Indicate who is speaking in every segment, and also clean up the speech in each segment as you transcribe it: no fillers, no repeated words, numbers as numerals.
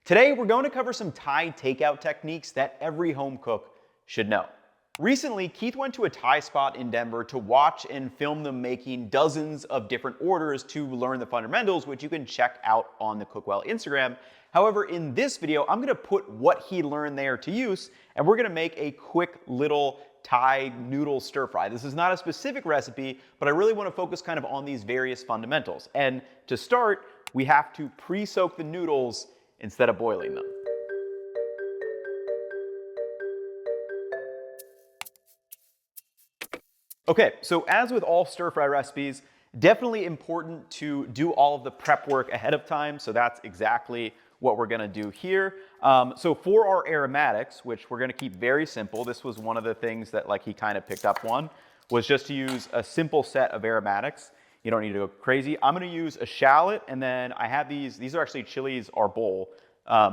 Speaker 1: Today, we're going to cover some Thai takeout techniques that every home cook should know. Recently, Keith went to a Thai spot in Denver to watch and film them making dozens of different orders to learn the fundamentals, which you can check out on the Cookwell Instagram. However, in this video, I'm gonna put what he learned there to use, and we're gonna make a quick little Thai noodle stir fry. This is not a specific recipe, but I really wanna focus kind of on these various fundamentals. And to start, we have to pre-soak the noodles instead of boiling them. Okay, so as with all stir fry recipes, definitely important to do all of the prep work ahead of time. So that's exactly what we're gonna do here. So for our aromatics, which we're gonna keep very simple, this was one of the things that he kind of picked up on, was just to use a simple set of aromatics. You don't need to go crazy. I'm gonna use a shallot, and then I have these are actually chilies arbol.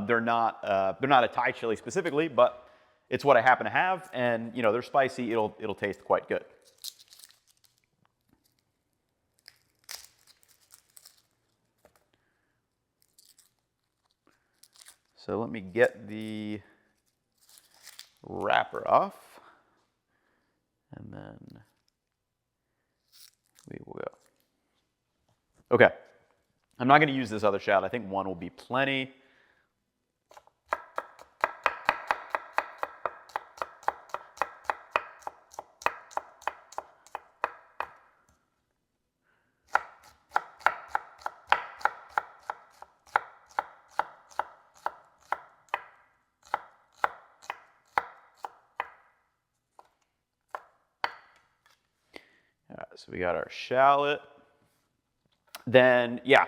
Speaker 1: They're not a Thai chili specifically, but it's what I happen to have, and they're spicy. It'll taste quite good. So let me get the wrapper off, and then we will go. Okay, I'm not going to use this other shallot. I think one will be plenty. All right, so we got our shallot. Then, yeah,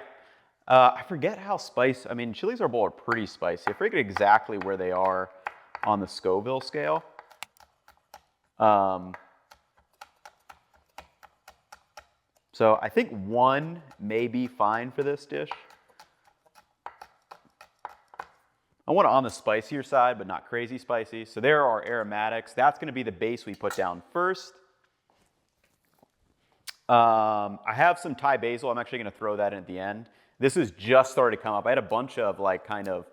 Speaker 1: I forget how spicy. I mean, chilies arbol are pretty spicy. I forget exactly where they are on the Scoville scale. So I think one may be fine for this dish. I want it on the spicier side, but not crazy spicy. So there are our aromatics. That's going to be the base we put down first. I have some Thai basil. I'm actually going to throw that in at the end. This has just started to come up. I had a bunch of kind of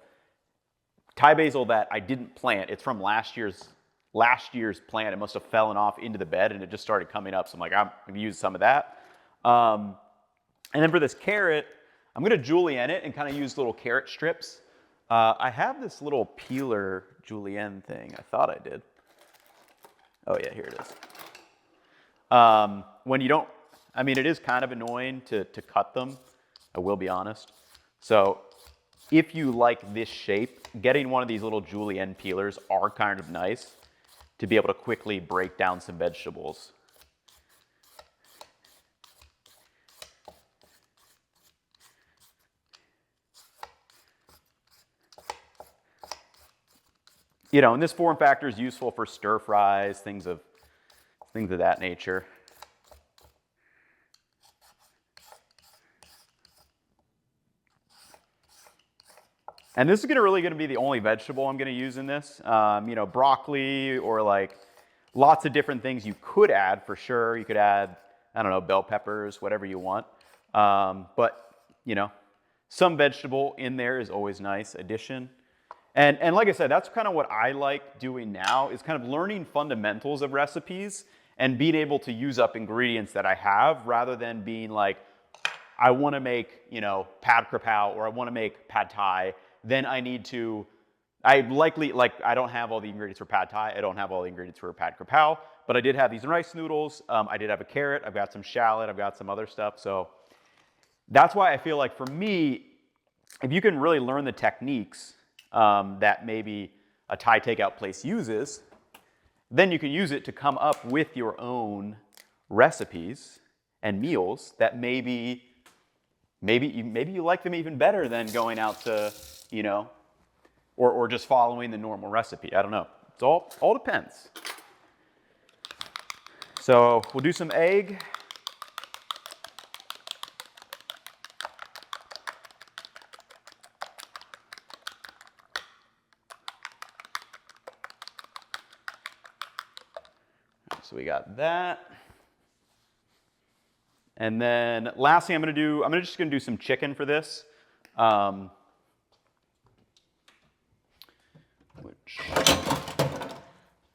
Speaker 1: Thai basil that I didn't plant. It's from last year's plant. It must have fallen off into the bed, and it just started coming up. So I'm like, I'm going to use some of that. And then for this carrot, I'm going to julienne it and kind of use little carrot strips. I have this little peeler julienne thing. I thought I did. Oh yeah, here it is. When you don't, I mean, it is kind of annoying to cut them, I will be honest. So if you like this shape, getting one of these little julienne peelers are kind of nice to be able to quickly break down some vegetables. And this form factor is useful for stir fries, things of that nature. And this is really going to be the only vegetable I'm going to use in this. Broccoli or lots of different things you could add for sure. You could add, I don't know, bell peppers, whatever you want. But some vegetable in there is always nice addition. And like I said, that's kind of what I like doing now, is kind of learning fundamentals of recipes and being able to use up ingredients that I have, rather than being like, I want to make, pad krapao, or I want to make pad thai. Then I need to, I don't have all the ingredients for pad thai. I don't have all the ingredients for pad krapao, but I did have these rice noodles. I did have a carrot. I've got some shallot. I've got some other stuff. So that's why I feel like for me, if you can really learn the techniques that maybe a Thai takeout place uses, then you can use it to come up with your own recipes and meals that maybe you like them even better than going out to, or just following the normal recipe. I don't know. It's all depends. So we'll do some egg. So we got that. And then last thing I'm just gonna do some chicken for this.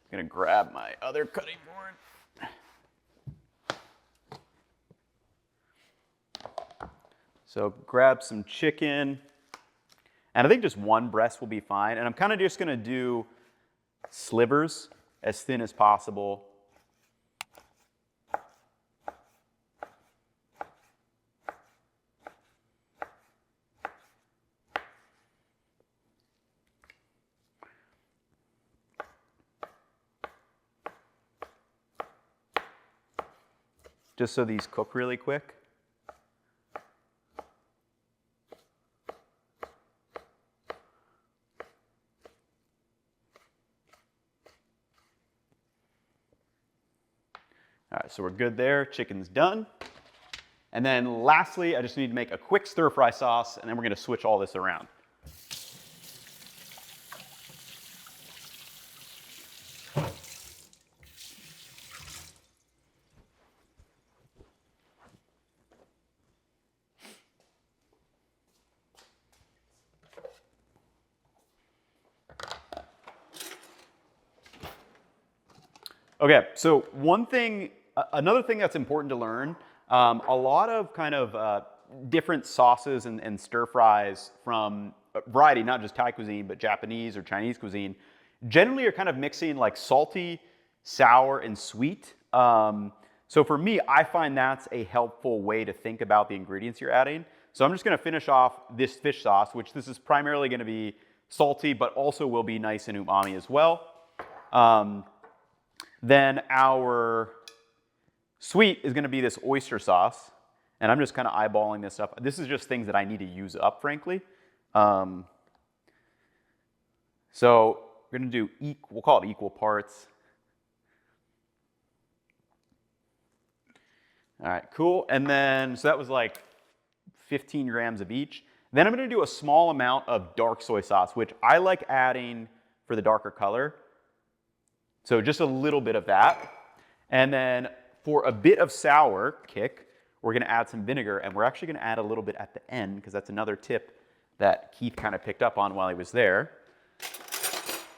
Speaker 1: Gonna grab my other cutting board. So grab some chicken. And I think just one breast will be fine. And I'm kind of just gonna do slivers as thin as possible. Just so these cook really quick. All right, so we're good there. Chicken's done. And then lastly, I just need to make a quick stir fry sauce, and then we're gonna switch all this around. Okay, so another thing that's important to learn, a lot of kind of different sauces and stir fries from a variety, not just Thai cuisine, but Japanese or Chinese cuisine, generally are kind of mixing like salty, sour, and sweet. So for me, I find that's a helpful way to think about the ingredients you're adding. So I'm just gonna finish off this fish sauce, which this is primarily gonna be salty, but also will be nice and umami as well. Then our sweet is gonna be this oyster sauce. And I'm just kind of eyeballing this up. This is just things that I need to use up, frankly. So we're gonna do, we'll call it equal parts. All right, cool. And then, so that was like 15 grams of each. Then I'm gonna do a small amount of dark soy sauce, which I like adding for the darker color. So just a little bit of that. And then for a bit of sour kick, we're gonna add some vinegar, and we're actually gonna add a little bit at the end, because that's another tip that Keith kind of picked up on while he was there.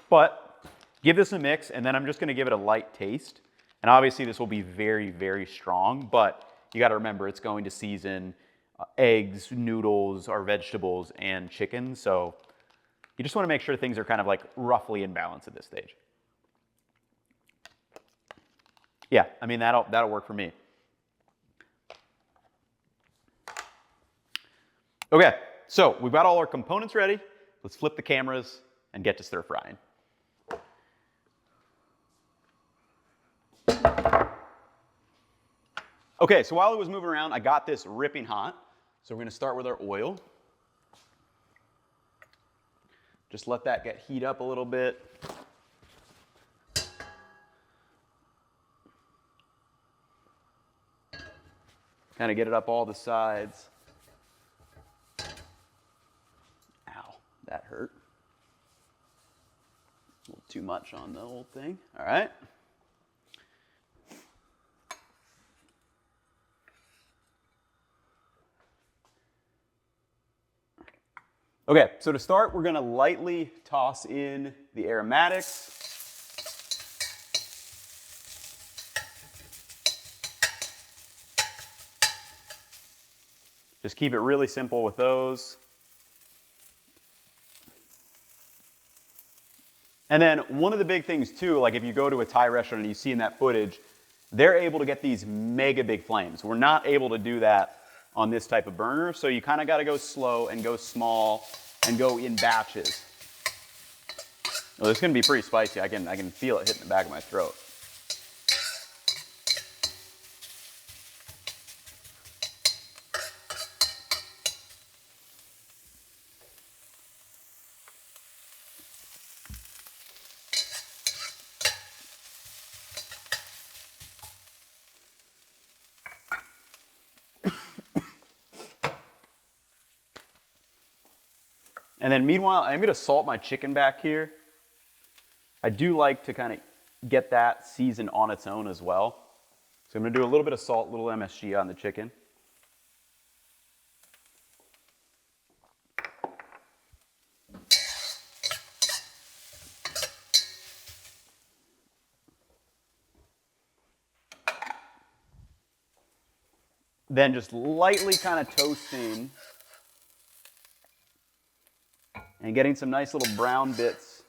Speaker 1: But give this a mix, and then I'm just gonna give it a light taste. And obviously this will be very, very strong, but you gotta remember it's going to season eggs, noodles, our vegetables, and chicken. So you just wanna make sure things are kind of like roughly in balance at this stage. Yeah, I mean, that'll work for me. Okay, so we've got all our components ready. Let's flip the cameras and get to stir frying. Okay, so while it was moving around, I got this ripping hot. So we're gonna start with our oil. Just let that get heat up a little bit. Kind of get it up all the sides. Ow, that hurt. A little too much on the whole thing. All right. Okay, so to start, we're gonna lightly toss in the aromatics. Just keep it really simple with those. And then one of the big things too, like if you go to a Thai restaurant and you see in that footage, they're able to get these mega big flames. We're not able to do that on this type of burner, so you kind of got to go slow and go small and go in batches. Well, this is going to be pretty spicy. I can feel it hitting the back of my throat. And then meanwhile, I'm gonna salt my chicken back here. I do like to kind of get that seasoned on its own as well. So I'm gonna do a little bit of salt, a little MSG on the chicken. Then just lightly kind of toasting and getting some nice little brown bits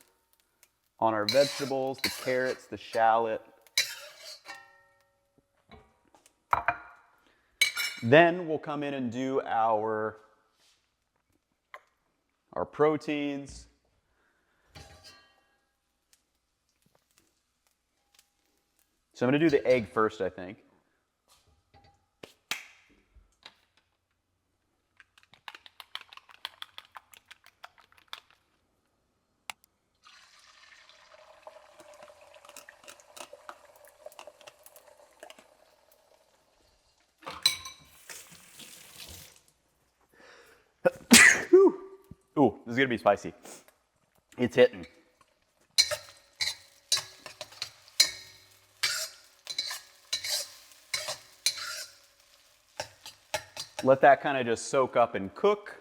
Speaker 1: on our vegetables, the carrots, the shallot. Then we'll come in and do our proteins. So I'm going to do the egg first, I think. Ooh, this is going to be spicy. It's hitting. Let that kind of just soak up and cook.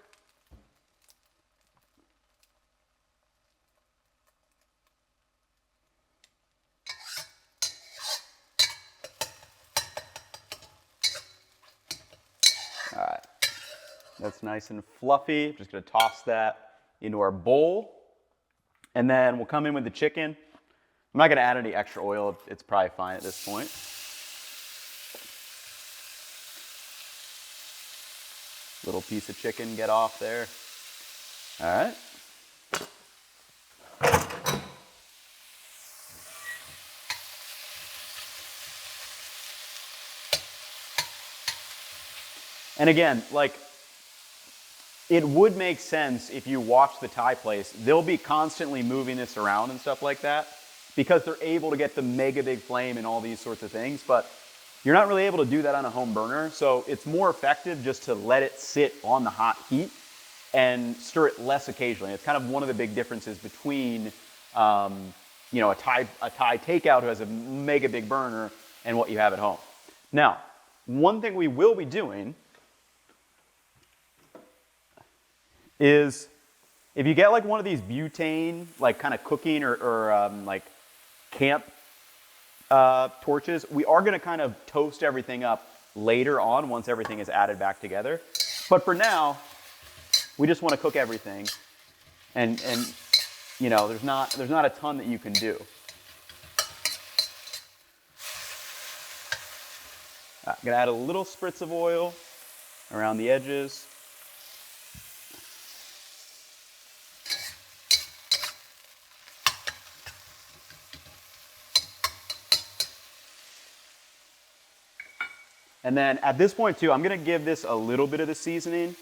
Speaker 1: All right, that's nice and fluffy. Just gonna toss that into our bowl. And then we'll come in with the chicken. I'm not gonna add any extra oil. It's probably fine at this point. Little piece of chicken get off there. All right. And again, like, it would make sense if you watch the Thai place. They'll be constantly moving this around and stuff like that because they're able to get the mega big flame and all these sorts of things. But you're not really able to do that on a home burner. So it's more effective just to let it sit on the hot heat and stir it less occasionally. It's kind of one of the big differences between you know, a Thai takeout who has a mega big burner and what you have at home. Now, one thing we will be doing is if you get like one of these butane, like kind of cooking or like camp torches, we are going to kind of toast everything up later on once everything is added back together. But for now, we just want to cook everything, and you know, there's not a ton that you can do. I'm going to add a little spritz of oil around the edges. And then at this point too, I'm gonna give this a little bit of the seasoning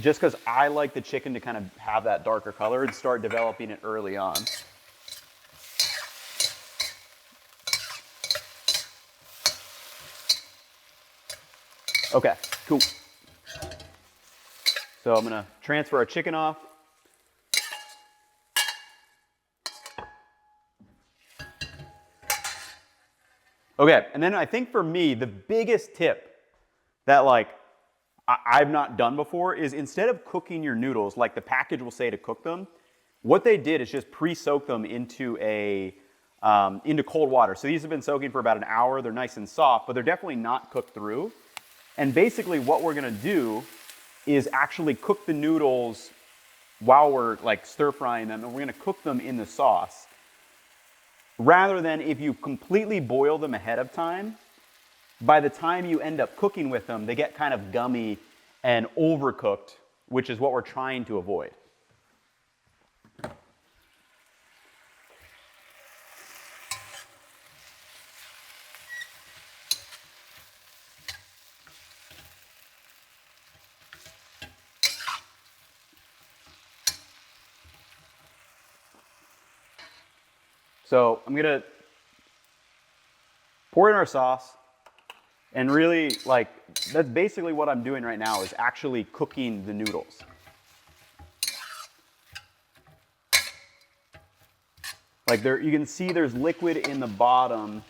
Speaker 1: just because I like the chicken to kind of have that darker color and start developing it early on. Okay, cool. So I'm gonna transfer our chicken off. Okay, and then I think for me, the biggest tip that like I've not done before is instead of cooking your noodles, like the package will say to cook them, what they did is just pre-soak them into cold water. So these have been soaking for about an hour. They're nice and soft, but they're definitely not cooked through. And basically what we're gonna do is actually cook the noodles while we're like stir frying them, and we're gonna cook them in the sauce. Rather than if you completely boil them ahead of time, by the time you end up cooking with them, they get kind of gummy and overcooked, which is what we're trying to avoid. So I'm gonna pour in our sauce, and really, like, that's basically what I'm doing right now is actually cooking the noodles. Like there, you can see there's liquid in the bottom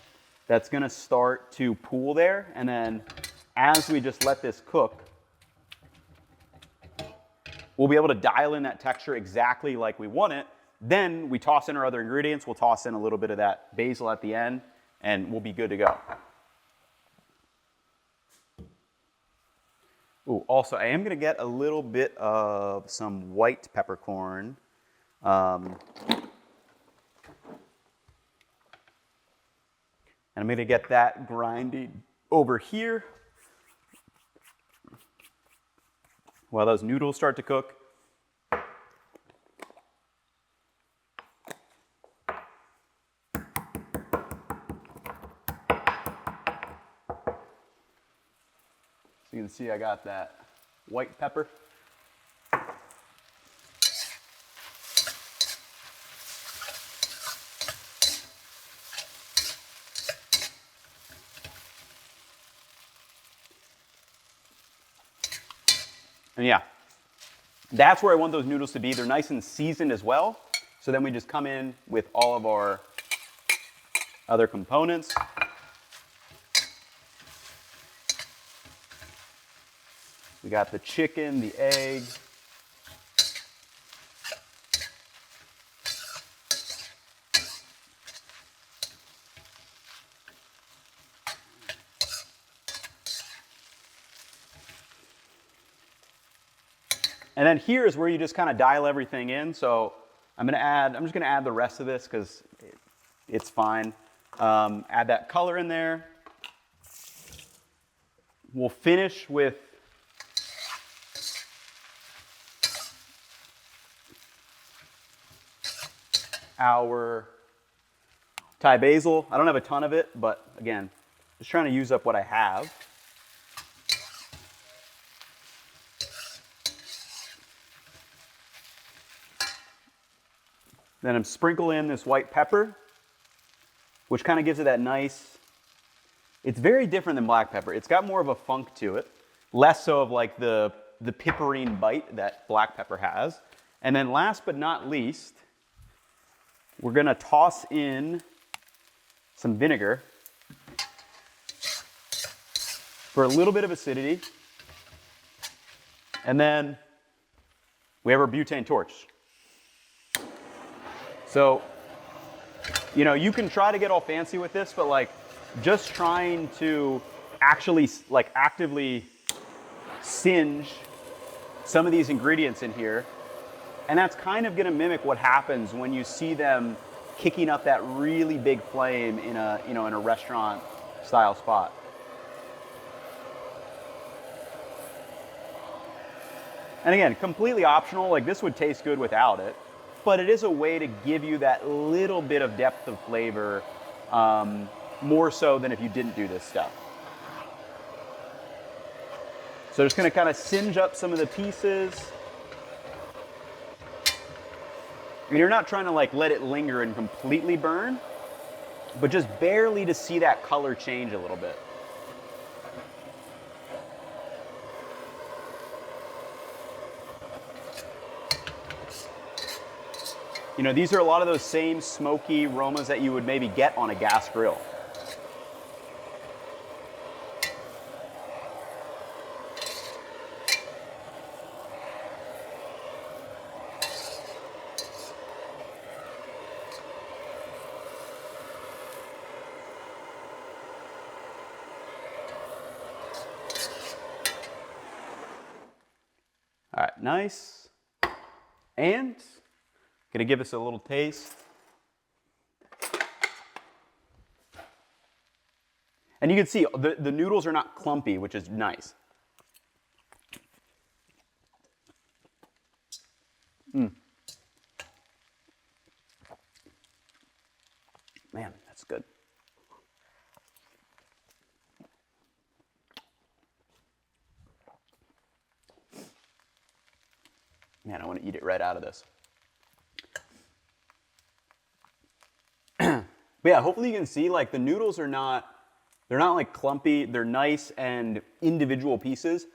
Speaker 1: that's gonna start to pool there, and then as we just let this cook, we'll be able to dial in that texture exactly like we want it. Then we toss in our other ingredients. We'll toss in a little bit of that basil at the end, and we'll be good to go. Ooh, also, I am gonna get a little bit of some white peppercorn. And I'm gonna get that grinding over here while those noodles start to cook. So you can see I got that white pepper. And yeah, that's where I want those noodles to be. They're nice and seasoned as well. So then we just come in with all of our other components. We got the chicken, the egg. And then here is where you just kind of dial everything in. So I'm just gonna add the rest of this because it's fine. Add that color in there. We'll finish with our Thai basil. I don't have a ton of it, but again, just trying to use up what I have. Then I'm sprinkling in this white pepper, which kind of gives it that nice, it's very different than black pepper. It's got more of a funk to it, less so of like the pepperine bite that black pepper has. And then last but not least, we're gonna toss in some vinegar for a little bit of acidity. And then we have our butane torch. So, you know, you can try to get all fancy with this, but like just trying to actually like actively singe some of these ingredients in here. And that's kind of gonna mimic what happens when you see them kicking up that really big flame in a, you know, in a restaurant style spot. And again, completely optional, like this would taste good without it, but it is a way to give you that little bit of depth of flavor, more so than if you didn't do this stuff. So just gonna kind of singe up some of the pieces. And you're not trying to like let it linger and completely burn, but just barely to see that color change a little bit. You know, these are a lot of those same smoky aromas that you would maybe get on a gas grill. All right, nice. And gonna give us a little taste. And you can see the noodles are not clumpy, which is nice. Man, that's good. Man, I want to eat it right out of this. But yeah, hopefully you can see like the noodles are not, they're not like clumpy, they're nice and individual pieces.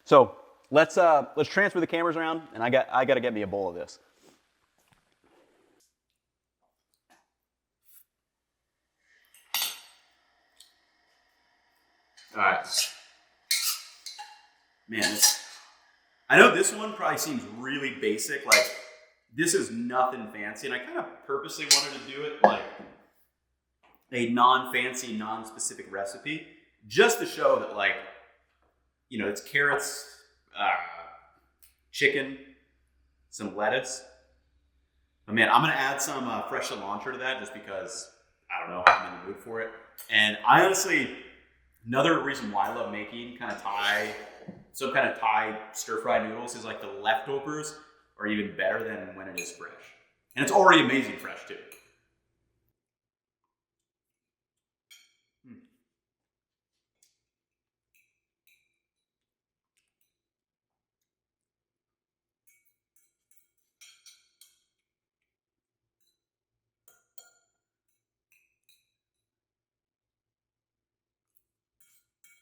Speaker 1: So let's transfer the cameras around, and I got to get me a bowl of this. All right, man. I know this one probably seems really basic, like This is nothing fancy, and I kind of purposely wanted to do it like a non-fancy, non-specific recipe, just to show that, like, you know, it's carrots, chicken, some lettuce. But man, I'm gonna add some fresh cilantro to that just because, I don't know, I'm in the mood for it. And I honestly, another reason why I love making some kind of Thai stir-fried noodles is like the leftovers are even better than when it is fresh. And it's already amazing fresh too.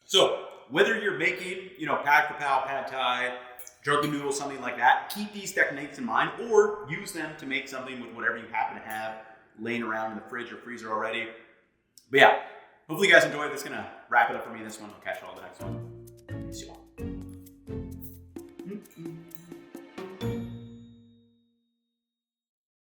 Speaker 1: So whether you're making, you know, pad kapow, pad thai, drunken noodles, something like that, keep these techniques in mind or use them to make something with whatever you happen to have laying around in the fridge or freezer already. But yeah, hopefully you guys enjoyed. That's gonna wrap it up for me. This one, I'll catch you all in the next one. See you all.